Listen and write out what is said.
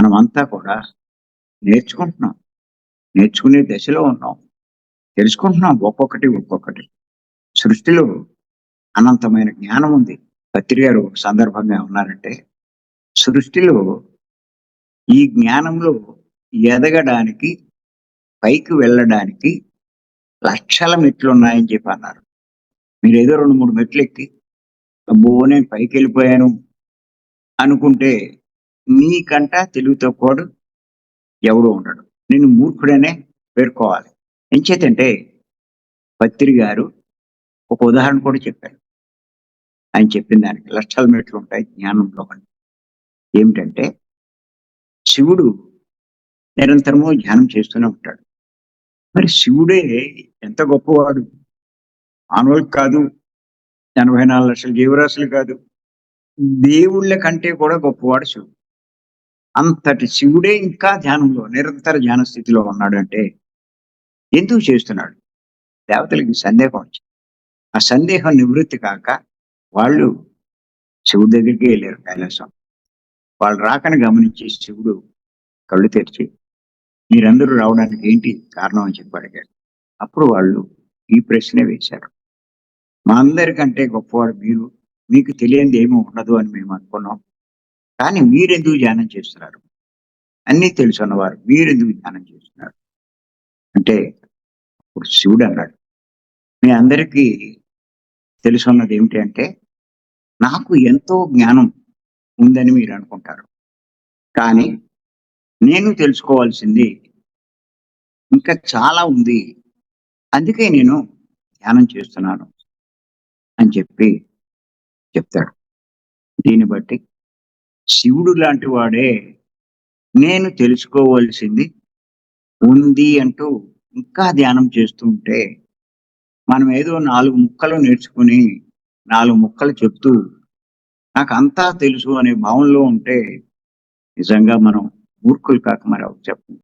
మనమంతా కూడా నేర్చుకుంటున్నాం. నేర్చుకునే దశలో ఉన్నాం. తెలుసుకుంటున్నాం ఒక్కొక్కటి. సృష్టిలో అనంతమైన జ్ఞానం ఉంది. పత్రి గారు ఒక సందర్భంగా ఏమన్నారంటే, సృష్టిలో ఈ జ్ఞానంలో ఎదగడానికి, పైకి వెళ్ళడానికి లక్షల మెట్లున్నాయని చెప్పి అన్నారు. మీరేదో 2, 3 మెట్లెక్కి, అబ్బో! నేను పైకెళ్ళిపోయాను అనుకుంటే, నీకంట తెలివి తక్కువోడు ఎవడు ఉండడు. నిన్ను మూర్ఖుడనే పేర్కోవాలి. ఎంచేతంటే, పత్రి గారు ఒక ఉదాహరణ కూడా చెప్పారు. ఆయన చెప్పిన దానికి లక్షల మెట్లుంటాయి జ్ఞానంలో అని. ఏమిటంటే, శివుడు నిరంతరము ధ్యానం చేస్తూనే ఉంటాడు. మరి శివుడే ఎంత గొప్పవాడు. మానవులకు కాదు, 84,00,000 జీవరాశులు కాదు, దేవుళ్ళ కంటే కూడా గొప్పవాడు శివుడు. అంతటి శివుడే ఇంకా ధ్యానంలో నిరంతర ధ్యాన స్థితిలో ఉన్నాడంటే ఎందుకు చేస్తున్నాడు? దేవతలకి సందేహం వచ్చింది. ఆ సందేహం నివృత్తి కాక వాళ్ళు శివుడి దగ్గరికే వెళ్ళారు కైలాసం. వాళ్ళు రాకని గమనించి శివుడు కళ్ళు తెరిచి, మీరందరూ రావడానికి ఏంటి కారణం అని చెప్పి అడిగాడు. అప్పుడు వాళ్ళు ఈ ప్రశ్నే వేశారు. మా అందరికంటే గొప్పవాడు మీరు, మీకు తెలియంది ఏమీ ఉండదు అని మేము అనుకున్నాం. కానీ మీరెందుకు ధ్యానం చేస్తున్నారు? అన్నీ తెలుసున్నవారు మీరెందుకు ధ్యానం చేస్తున్నారు? అంటే ఇప్పుడు శివుడు అన్నాడు, మీ అందరికీ తెలుసున్నది ఏమిటి అంటే, నాకు ఎంతో జ్ఞానం ఉందని మీరు అనుకుంటారు. కానీ నేను తెలుసుకోవాల్సింది ఇంకా చాలా ఉంది. అందుకే నేను ధ్యానం చేస్తున్నాను అని చెప్పి చెప్తాడు. దీన్ని బట్టి శివుడు లాంటి వాడే నేను తెలుసుకోవాల్సింది ఉంది అంటూ ఇంకా ధ్యానం చేస్తూ ఉంటే, మనం ఏదో 4 ముక్కలు నేర్చుకుని 4 ముక్కలు చెప్తూ నాకంతా తెలుసు అనే భావనలో ఉంటే నిజంగా మనం మూర్ఖులు కాక మరి ఎవరు చెప్పండి.